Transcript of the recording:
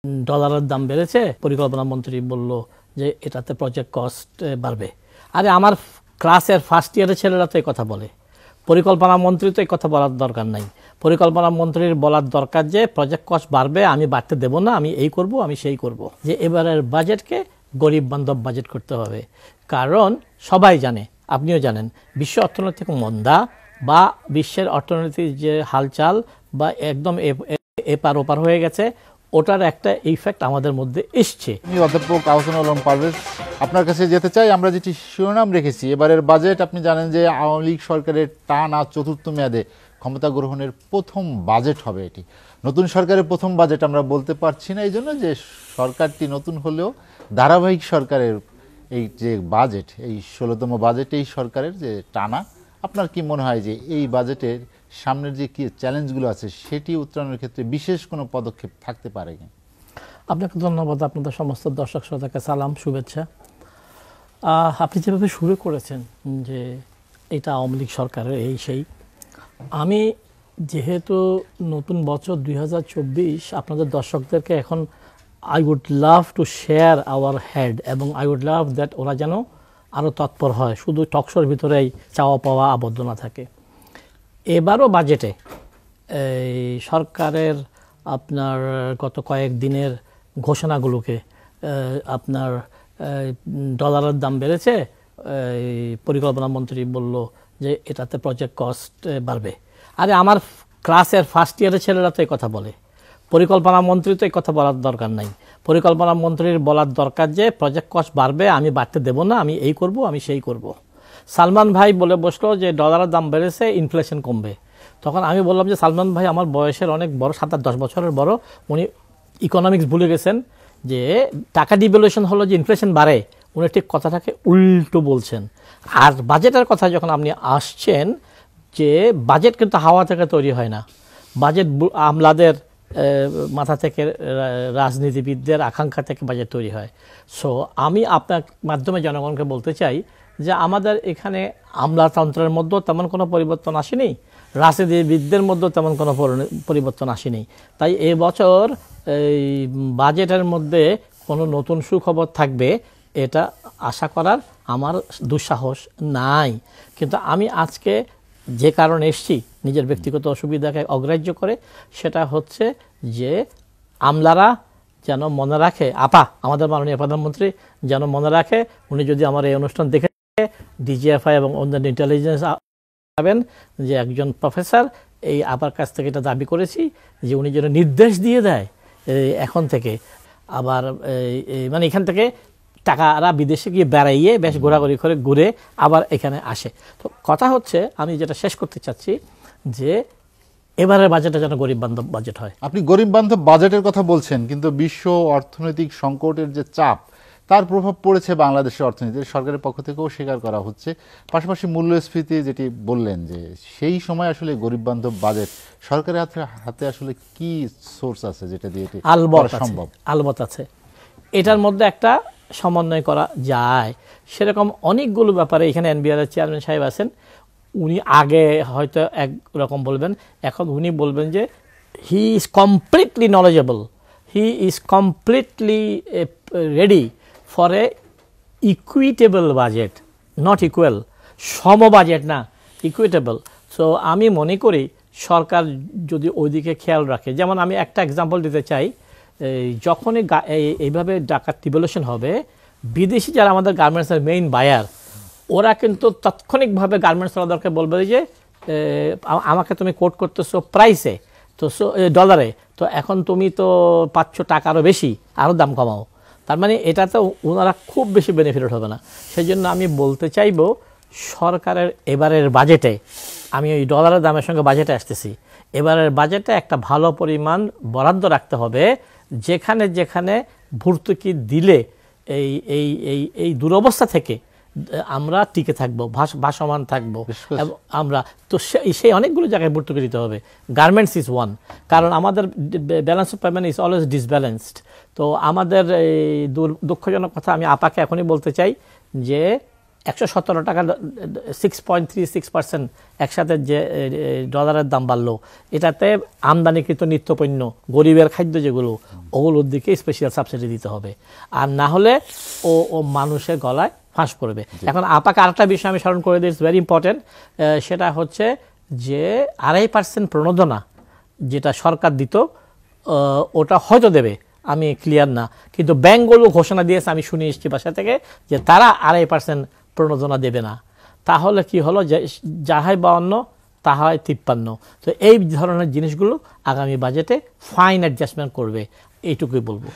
ডলারের দাম বেড়েছে, পরিকল্পনা মন্ত্রী বলল যে এটাতে প্রজেক্ট কস্ট বাড়বে। আরে আমার ক্লাসের ফার্স্ট ইয়ারের ছেলেরা তো এই কথা বলে, পরিকল্পনা মন্ত্রী তো এই কথা বলার দরকার নাই। পরিকল্পনা মন্ত্রীর বলার দরকার যে প্রজেক্ট কস্ট বাড়বে, আমি বাড়তে দেব না, আমি এই করব, আমি সেই করব। যে এবারের বাজেটকে গরিব বান্ধব বাজেট করতে হবে, কারণ সবাই জানে, আপনিও জানেন, বিশ্ব অর্থনৈতিক মন্দা বা বিশ্বের অর্থনীতির যে হালচাল বা একদম এপার ওপার হয়ে গেছে, ওটার একটা ইফেক্ট আমাদের মধ্যে এসছে। অধ্যাপক আহসানুল আলম পারভেজ, আপনার কাছে যেতে চাই। আমরা যেটি শিরোনাম রেখেছি, এবারের বাজেট আপনি জানেন যে আওয়ামী লীগ সরকারের টানা চতুর্থ মেয়াদে ক্ষমতা গ্রহণের প্রথম বাজেট হবে। এটি নতুন সরকারের প্রথম বাজেট আমরা বলতে পারছি না, এই জন্য যে সরকারটি নতুন হলেও ধারাবাহিক সরকারের এই যে বাজেট, এই 16তম বাজেট এই সরকারের যে টানা, আপনার কি মনে হয় যে এই বাজেটের সামনের যে কি চ্যালেঞ্জগুলো আছে সেটি উত্তরণের ক্ষেত্রে বিশেষ কোনো পদক্ষেপ থাকতে পারে কি? আপনাকে ধন্যবাদ, আপনাদের সমস্ত দর্শক শ্রোতাকে সালাম, শুভেচ্ছা। আপনি যেভাবে শুরু করেছেন যে এটা আওয়ামী লীগ সরকারের এই সেই, আমি যেহেতু নতুন বছর 2024, আপনাদের দর্শকদেরকে এখন I would love to share our head, এবং আই উড লাভ দ্যাট ওরা যেন আরও তৎপর হয়, শুধু টকশোর ভিতরেই চাওয়া পাওয়া আবদ্ধ না থাকে। এবারও বাজেটে এই সরকারের আপনার গত কয়েকদিনের ঘোষণাগুলোকে, আপনার ডলারের দাম বেড়েছে, পরিকল্পনা মন্ত্রী বলল যে এটাতে প্রজেক্ট কস্ট বাড়বে। আরে আমার ক্লাসের ফার্স্ট ইয়ারের ছেলেরা তো এই কথা বলে, পরিকল্পনা মন্ত্রী তো এই কথা বলার দরকার নাই। পরিকল্পনা মন্ত্রীর বলার দরকার যে প্রজেক্ট কস্ট বাড়বে, আমি বাড়তে দেব না, আমি এই করব, আমি সেই করব। সালমান ভাই বলে বসলো যে ডলারের দাম বেড়েছে, ইনফ্লেশন কমবে। তখন আমি বললাম যে সালমান ভাই আমার বয়সের অনেক বড়, 7-10 বছরের বড়, উনি ইকোনমিক্স ভুলে গেছেন যে টাকা ডিভ্যালুয়েশন হলো যে ইনফ্লেশন বাড়ে, উনি ঠিক কথাটাকে উল্টো বলছেন। আর বাজেটের কথা যখন আপনি আসছেন, যে বাজেট কিন্তু হাওয়া থেকে তৈরি হয় না, বাজেট আমলাদের মাথা থেকে, রাজনীতিবিদদের আকাঙ্ক্ষা থেকে বাজেট তৈরি হয়। সো আমি আপনার মাধ্যমে জনগণকে বলতে চাই যে আমাদের এখানে আমলাতন্ত্রের মধ্যেও তেমন কোনো পরিবর্তন আসেনি, রাজনীতিবিদদের মধ্যেও তেমন কোনো পরিবর্তন আসেনি। তাই এবছর এই বাজেটের মধ্যে কোনো নতুন সুখবর থাকবে এটা আশা করার আমার দুঃসাহস নাই। কিন্তু আমি আজকে যে কারণে এসেছি, নিজের ব্যক্তিগত অসুবিধাকে অগ্রাহ্য করে, সেটা হচ্ছে যে আমলারা যেন মনে রাখে, আমাদের মাননীয় প্রধানমন্ত্রী যেন মনে রাখে, উনি যদি আমার এই অনুষ্ঠান দেখে ডিজিএফআই এবং অন্যান্য ইন্টেলিজেন্স পাবেন যে একজন প্রফেসর এই আপার কাছ থেকে এটা দাবি করেছি যে উনি যেন নির্দেশ দিয়ে দেয় এখন থেকে, আবার মানে এখান থেকে টাকারা বিদেশে গিয়ে বেড়াইয়ে বেশ ঘোরাঘুরি করে ঘুরে আবার এখানে আসে। তো কথা হচ্ছে, আমি যেটা শেষ করতে চাচ্ছি যে এবারের বাজেটটা যেন গরিব বান্ধব বাজেট হয়। আপনি গরিব বান্ধব বাজেটের কথা বলছেন, কিন্তু বিশ্ব অর্থনৈতিক সংকটের যে চাপ, তার প্রভাব পড়েছে বাংলাদেশের অর্থনীতিতে, সরকারের পক্ষ থেকেও স্বীকার করা হচ্ছে। পাশাপাশি মূল্যস্ফীতি যেটি বললেন, যে সেই সময় আসলে গরিব বান্ধব বাজেট সরকারের হাতে আসলে কি সোর্স আছে যেটা দিয়ে এটি সম্ভব? আলবত আছে, এটার মধ্যে একটা সমন্বয় করা যায়। সেরকম অনেকগুলো ব্যাপারে এখানে এনবিআর চেয়ারম্যান সাহেব আছেন, উনি আগে হয়তো একরকম বলবেন, এখন উনি বলবেন যে he is completely knowledgeable, he is completely ready for a equitable budget, not equal, সম বাজেট না, ইকুইটেবল। সো আমি মনে করি সরকার যদি ওইদিকে খেয়াল রাখে, যেমন আমি একটা এক্সাম্পল দিতে চাই, যখনই এইভাবে টাকার ডিভ্যালুয়েশন হবে, বিদেশি যারা আমাদের গার্মেন্টসের মেইন বায়ার, ওরা কিন্তু তাৎক্ষণিকভাবে গার্মেন্টস ওনাদেরকে বলবে যে আমাকে তুমি কোট করতেছো প্রাইসে, তো ডলারে, তো এখন তুমি তো পাচ্ছ টাকা আরও বেশি, আরও দাম কমাও। তার মানে এটাতে ওনারা খুব বেশি বেনিফিটেড হবে না। সেই জন্য আমি বলতে চাইব সরকারের এবারের বাজেটে, আমি ওই ডলারের দামের সঙ্গে বাজেটে আসতেছি, এবারের বাজেটে একটা ভালো পরিমাণ বরাদ্দ রাখতে হবে, যেখানে যেখানে ভর্তুকি দিলে এই এই এই এই দুরবস্থা থেকে আমরা টিকে থাকবো, ভাসমান থাকবো। আমরা তো সেই অনেকগুলো জায়গায় ভর্তুকি দিতে হবে। গার্মেন্টস ইজ ওয়ান, কারণ আমাদের balance of payment is always disbalanced. তো আমাদের এই দুঃখজনক কথা আমি আপাকে এখনই বলতে চাই যে 117 টাকা 6.36% একসাথে যে ডলারের দাম বাড়লো, এটাতে আমদানিকৃত নিত্যপণ্য, গরিবের খাদ্য যেগুলো, ওগুলোর দিকে স্পেশাল সাবসিডি দিতে হবে, আর না হলে ও মানুষের গলায় ফাঁস পড়বে। এখন আপাকে আরেকটা বিষয় আমি স্মরণ করে দিই, ইটস ভেরি ইম্পর্টেন্ট, সেটা হচ্ছে যে 2.5% প্রণোদনা যেটা সরকার দিত, ওটা হয়তো দেবে, আমি ক্লিয়ার না, কিন্তু ব্যাংকগুলো ঘোষণা দিয়েছে, আমি শুনে এসেছি বাসা থেকে, যে তারা 2.5% প্রণোদনা দেবে না। তাহলে কি হলো, যে যাহাই 52 তাহাই 53। তো এই ধরনের জিনিসগুলো আগামী বাজেটে ফাইন অ্যাডজাস্টমেন্ট করবে, এইটুকুই বলবো।